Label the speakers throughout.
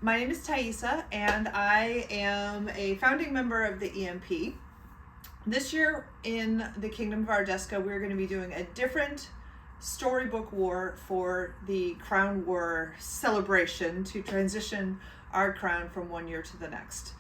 Speaker 1: My name is Thaisa, and I am a founding member of the EMP. This year in the Kingdom of Ardesca, we're going to be doing a different storybook war for the Crown War celebration to transition our crown from one year to the next.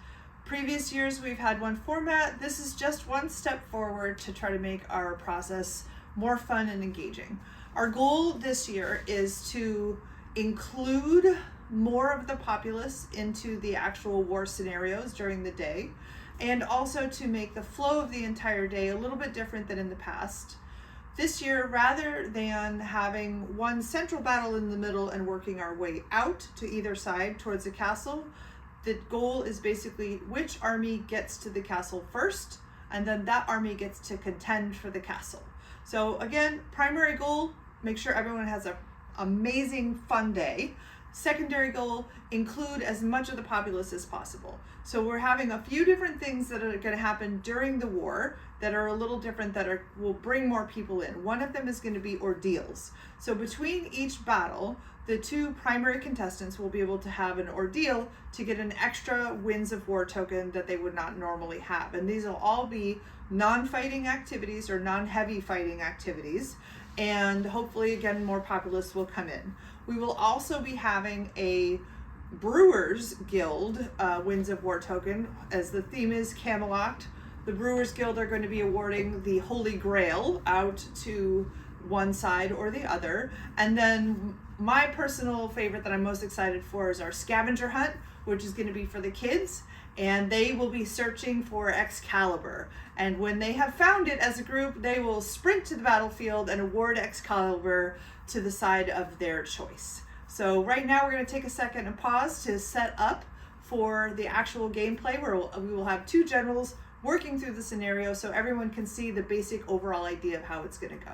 Speaker 1: Previous years we've had one format. This is just one step forward to try to make our process more fun and engaging. Our goal this year is to include more of the populace into the actual war scenarios during the day, and also to make the flow of the entire day a little bit different than in the past. This year, rather than having one central battle in the middle and working our way out to either side towards the castle, the goal is basically which army gets to the castle first, and then that army gets to contend for the castle. So again, primary goal, make sure everyone has an amazing fun day. Secondary goal, include as much of the populace as possible. So we're having a few different things that are going to happen during the war that are a little different, that will bring more people in. One of them is going to be ordeals. So between each battle, the two primary contestants will be able to have an ordeal to get an extra Winds of War token that they would not normally have. And these will all be non-fighting activities or non-heavy fighting activities. And hopefully, again, more populace will come in. We will also be having a Brewers Guild Winds of War token, as the theme is Camelot. The Brewers Guild are going to be awarding the Holy Grail out to one side or the other. And then my personal favorite that I'm most excited for is our scavenger hunt, which is going to be for the kids. And they will be searching for Excalibur. And when they have found it as a group, they will sprint to the battlefield and award Excalibur to the side of their choice. So right now we're going to take a second and pause to set up for the actual gameplay, where we will have two generals working through the scenario so everyone can see the basic overall idea of how it's going to go.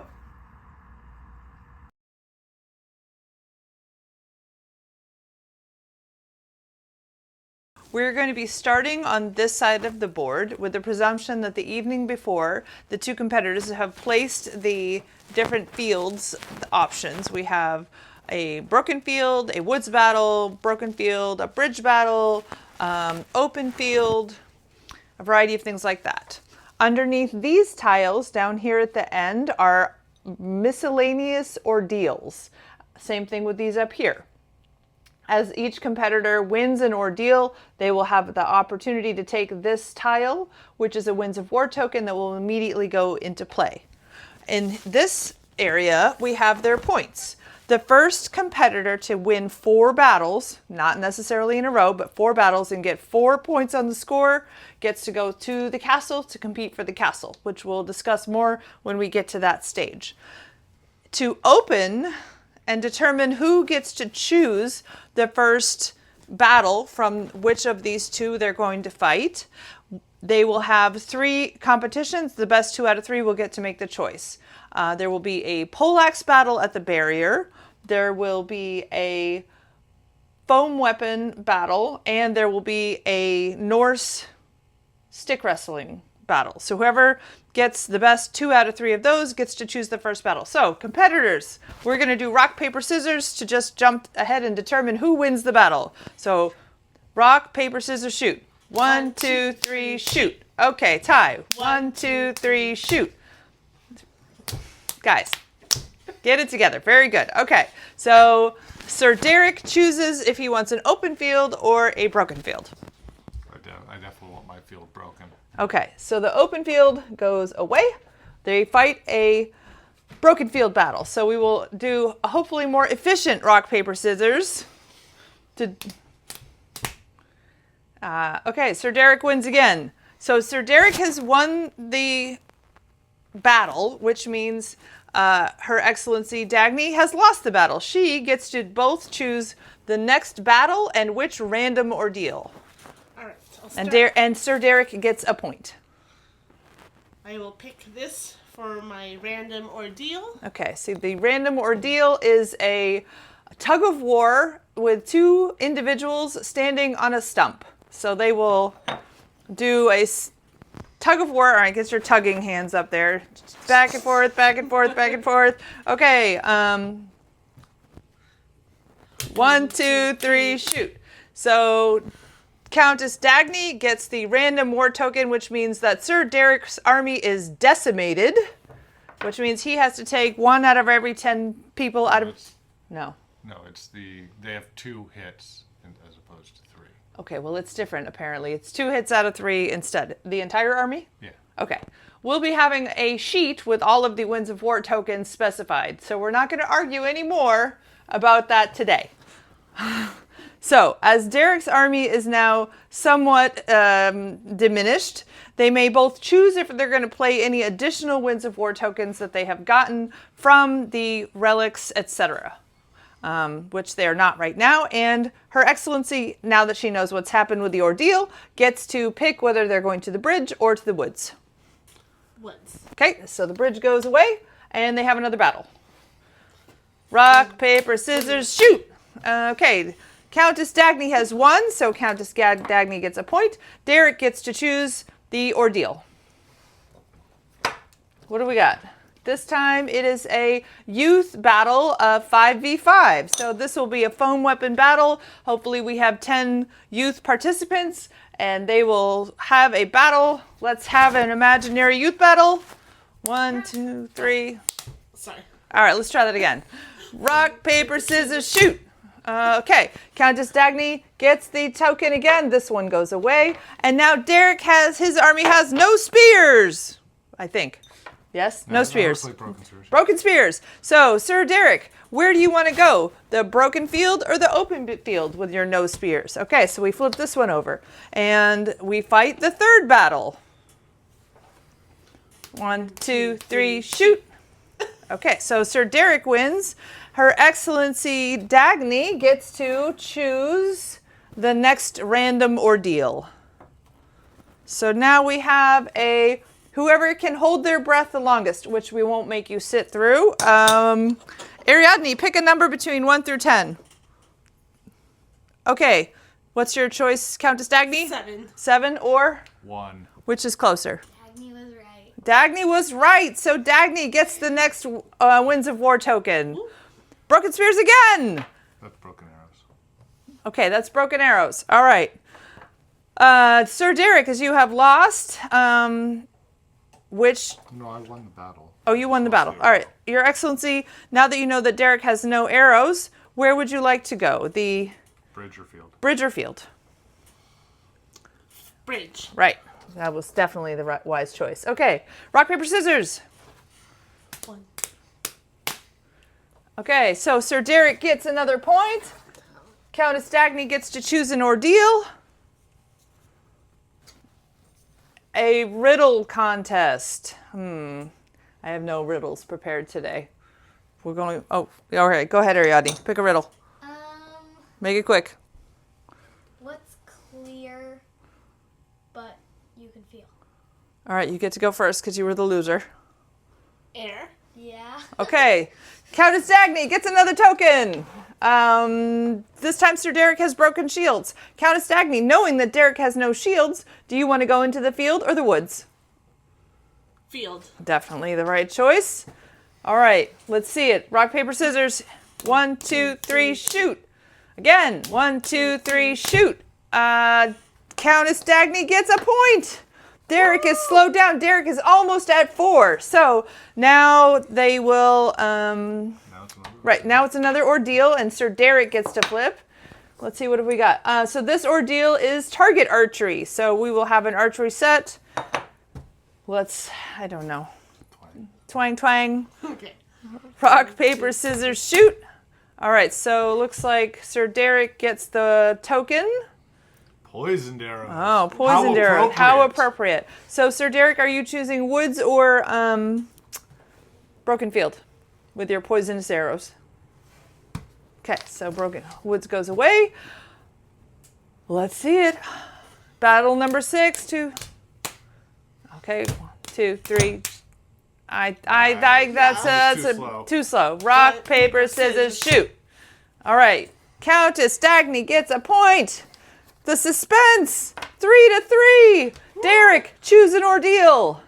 Speaker 1: We're going to be starting on this side of the board with the presumption that the evening before, the two competitors have placed the different fields options. We have a broken field, a woods battle, broken field, a bridge battle, open field, a variety of things like that. Underneath these tiles down here at the end are miscellaneous ordeals. Same thing with these up here. As each competitor wins an ordeal, they will have the opportunity to take this tile, which is a Winds of War token that will immediately go into play. In this area, we have their points. The first competitor to win 4 battles, not necessarily in a row, but 4 battles and get 4 points on the score, gets to go to the castle to compete for the castle, which we'll discuss more when we get to that stage. To open and determine who gets to choose the first battle from which of these two they're going to fight, they will have 3 competitions. The best 2 out of 3 will get to make the choice. There will be a poleaxe battle at the barrier, there will be a foam weapon battle, and there will be a Norse stick wrestling battle. So whoever gets the best 2 out of 3 of those gets to choose the first battle. So competitors, we're going to do rock, paper, scissors to just jump ahead and determine who wins the battle. So rock, paper, scissors, shoot. 1, 2, 3, shoot. Okay, tie. 1, 2, 3, shoot. Guys, get it together. Very good. Okay, so Sir Derek chooses if he wants an open field or a broken field.
Speaker 2: I definitely want my field broken.
Speaker 1: Okay, so the open field goes away. They fight a broken field battle. So we will do a hopefully more efficient rock, paper, scissors. Okay, Sir Derek wins again. So Sir Derek has won the battle, which means Her Excellency Dagny has lost the battle. She gets to both choose the next battle and which random ordeal.
Speaker 3: All right, I'll start.
Speaker 1: And Sir Derek gets a point.
Speaker 3: I will pick this for my random ordeal.
Speaker 1: Okay, so the random ordeal is a tug of war with 2 individuals standing on a stump. So they will do a tug of war, or I guess you're tugging hands up there. Back and forth, back and forth, back and forth. Okay, 1, 2, 3, shoot. So Countess Dagny gets the random war token, which means that Sir Derek's army is decimated, which means he has to take 1 out of every 10 people out of... No.
Speaker 2: No, they have 2 hits as opposed to 3.
Speaker 1: Okay, well, it's different, apparently. It's 2 hits out of 3 instead. The entire army?
Speaker 2: Yeah.
Speaker 1: Okay. We'll be having a sheet with all of the Winds of War tokens specified, so we're not going to argue anymore about that today. So, as Derek's army is now somewhat diminished, they may both choose if they're going to play any additional Winds of War tokens that they have gotten from the relics, etc., which they are not right now. And Her Excellency, now that she knows what's happened with the ordeal, gets to pick whether they're going to the bridge or to the woods.
Speaker 3: Woods.
Speaker 1: Okay, so the bridge goes away, and they have another battle. Rock, paper, scissors, shoot! Okay. Countess Dagny has won, so Countess Dagny gets a point. Derek gets to choose the ordeal. What do we got? This time it is a youth battle of 5v5. So this will be a foam weapon battle. Hopefully we have 10 youth participants and they will have a battle. Let's have an imaginary youth battle. 1, 2, 3.
Speaker 3: Sorry.
Speaker 1: All right, let's try that again. Rock, paper, scissors, shoot. Okay, Countess Dagny gets the token again. This one goes away. And now Derek his army has no spears, I think. Yes? No spears.
Speaker 2: Broken spears.
Speaker 1: Broken spears. So, Sir Derek, where do you want to go? The broken field or the open field with your no spears? Okay, so we flip this one over. And we fight the third battle. 1, 2, 3, shoot. Okay, so Sir Derek wins. Her Excellency Dagny gets to choose the next random ordeal. So now we have whoever can hold their breath the longest, which we won't make you sit through. Ariadne, pick a number between 1 through 10. Okay, what's your choice, Countess Dagny?
Speaker 3: 7.
Speaker 1: 7 or?
Speaker 2: 1.
Speaker 1: Which is closer?
Speaker 4: Dagny was right.
Speaker 1: Dagny was right, so Dagny gets the next Winds of War token.
Speaker 3: Ooh.
Speaker 1: Broken spears again!
Speaker 2: That's broken arrows.
Speaker 1: Okay, that's broken arrows. All right. Sir Derek, as you have lost, which...
Speaker 2: No, I won the battle.
Speaker 1: Oh, you won the battle. All right. Your Excellency, now that you know that Derek has no arrows, where would you like to go? The...
Speaker 2: Bridge or field?
Speaker 1: Bridge or field?
Speaker 3: Bridge.
Speaker 1: Right. That was definitely the wise choice. Okay. Rock, paper, scissors.
Speaker 3: 1.
Speaker 1: Okay, so Sir Derek gets another point. Countess Dagny gets to choose an ordeal. A riddle contest. I have no riddles prepared today. We're going. Oh, all right. Go ahead, Ariadne. Pick a riddle. Make it quick.
Speaker 4: What's clear, but you can feel?
Speaker 1: All right, you get to go first because you were the loser.
Speaker 3: Air.
Speaker 4: Yeah.
Speaker 1: Okay, Countess Dagny gets another token. This time Sir Derek has broken shields. Countess Dagny, knowing that Derek has no shields, do you want to go into the field or the woods?
Speaker 3: Field.
Speaker 1: Definitely the right choice. All right, let's see it. Rock, paper, scissors. 1, 2, 3, shoot. Again, 1, 2, 3, shoot. Countess Dagny gets a point. Derek is slowed down. Derek is almost at 4. So now they will, right, now it's another ordeal and Sir Derek gets to flip. Let's see, what have we got? So this ordeal is target archery. So we will have an archery set. I don't know. Twang, twang.
Speaker 3: Okay.
Speaker 1: Rock, paper, scissors, shoot. All right, so looks like Sir Derek gets the token.
Speaker 2: Poisoned arrows.
Speaker 1: Oh, poisoned arrow. How appropriate. So, Sir Derek, are you choosing woods or broken field with your poisonous arrows? Okay, so woods goes away. Let's see it. Battle number 6. Okay, 1, 2, 3. That's too slow. Rock, paper, scissors, shoot. All right, Countess Dagny gets a point. The suspense. 3 to 3. Derek, choose an ordeal.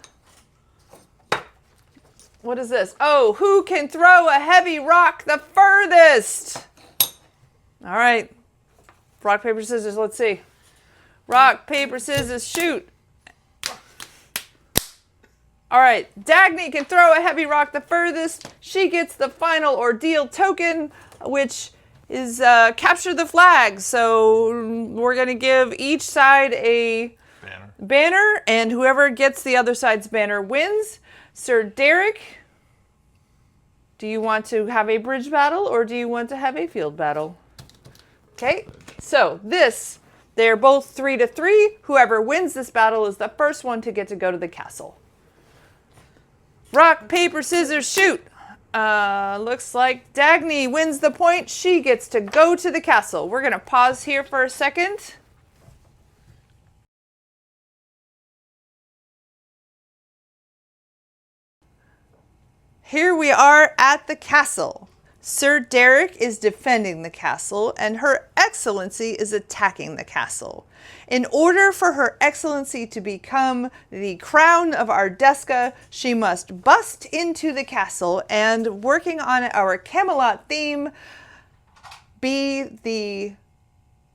Speaker 1: What is this? Oh, who can throw a heavy rock the furthest? All right.
Speaker 5: Rock, paper, scissors. Let's see. Rock, paper, scissors, shoot. All right, Dagny can throw a heavy rock the furthest. She gets the final ordeal token, which is capture the flag. So we're going to give each side a banner, and whoever gets the other side's banner wins. Sir Derek, do you want to have a bridge battle or do you want to have a field battle? Okay, so they're both 3-3. Whoever wins this battle is the first one to get to go to the castle. Rock, paper, scissors, shoot. Looks like Dagny wins the point. She gets to go to the castle. We're going to pause here for a second. Here we are at the castle. Sir Derek is defending the castle, and Her Excellency is attacking the castle. In order for Her Excellency to become the crown of Ardesca, she must bust into the castle and, working on our Camelot theme, be the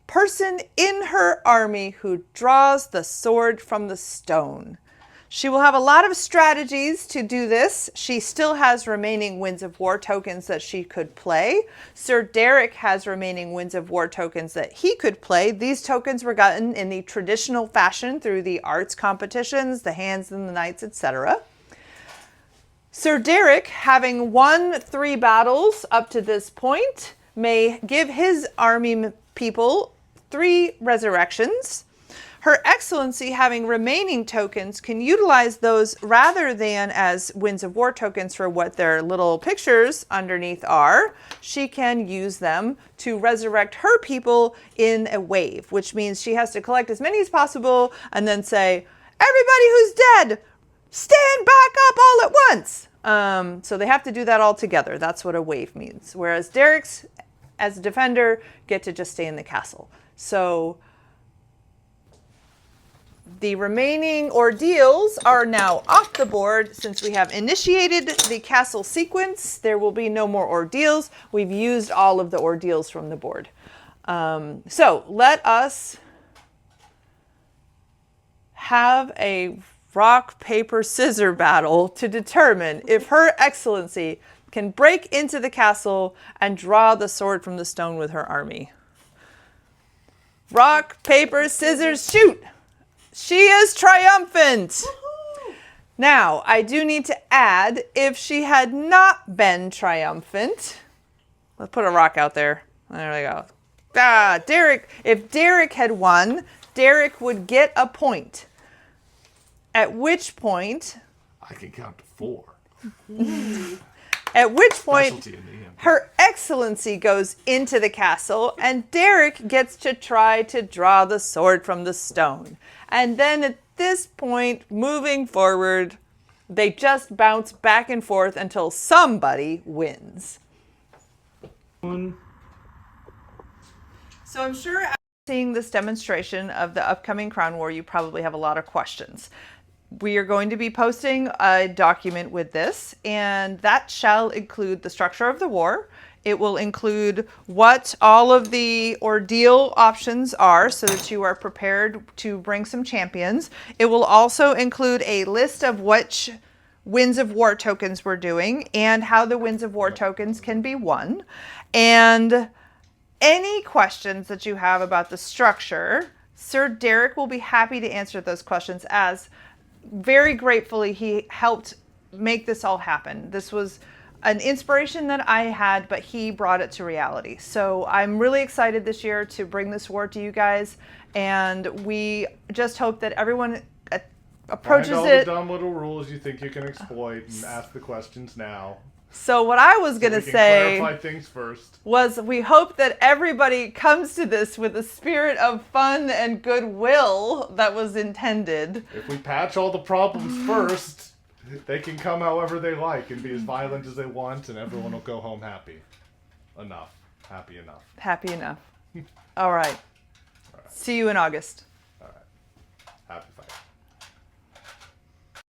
Speaker 5: person in her army who draws the sword from the stone. She will have a lot of strategies to do this. She still has remaining Winds of War tokens that she could play. Sir Derek has remaining Winds of War tokens that he could play. These tokens were gotten in the traditional fashion through the arts competitions, the hands and the knights, etc. Sir Derek, having won 3 battles up to this point, may give his army people 3 resurrections. Her Excellency, having remaining tokens, can utilize those rather than as Winds of War tokens for what their little pictures underneath are. She can use them to resurrect her people in a wave, which means she has to collect as many as possible and then say, everybody who's dead, stand back up all at once. So they have to do that all together. That's what a wave means. Whereas Derek's, as a defender, get to just stay in the castle. So the remaining ordeals are now off the board. Since we have initiated the castle sequence, there will be no more ordeals. We've used all of the ordeals from the board. So let us have a rock, paper, scissors battle to determine if Her Excellency can break into the castle and draw the sword from the stone with her army. Rock, paper, scissors, shoot! She is triumphant! Woo-hoo! Now, I do need to add, if she had not been triumphant, let's put a rock out there. There we go. Derek, if Derek had won, Derek would get a point. At which point,
Speaker 2: I can count to 4.
Speaker 5: At which point,
Speaker 2: Specialty in the EMP.
Speaker 5: Her Excellency goes into the castle, and Derek gets to try to draw the sword from the stone. And then at this point, moving forward, they just bounce back and forth until somebody wins.
Speaker 1: So I'm sure after
Speaker 5: seeing this demonstration of the upcoming Crown War, you probably have a lot of questions. We are going to be posting a document with this, and that shall include the structure of the war. It will include what all of the ordeal options are so that you are prepared to bring some champions. It will also include a list of which Winds of War tokens we're doing and how the Winds of War tokens can be won. And any questions that you have about the structure, Sir Derek will be happy to answer those questions, as very gratefully he helped make this all happen. This was an inspiration that I had, but he brought it to reality. So I'm really excited this year to bring this war to you guys, and we just hope that everyone approaches
Speaker 2: Find all
Speaker 5: it.
Speaker 2: the dumb little rules you think you can exploit and ask the questions now.
Speaker 5: So what I was going to say
Speaker 2: clarify things first.
Speaker 5: was we hope that everybody comes to this with a spirit of fun and goodwill that was intended.
Speaker 2: If we patch all the problems first, they can come however they like and be as violent as they want, and everyone will go home happy. Enough. Happy enough.
Speaker 5: Happy enough. All right. See you in August.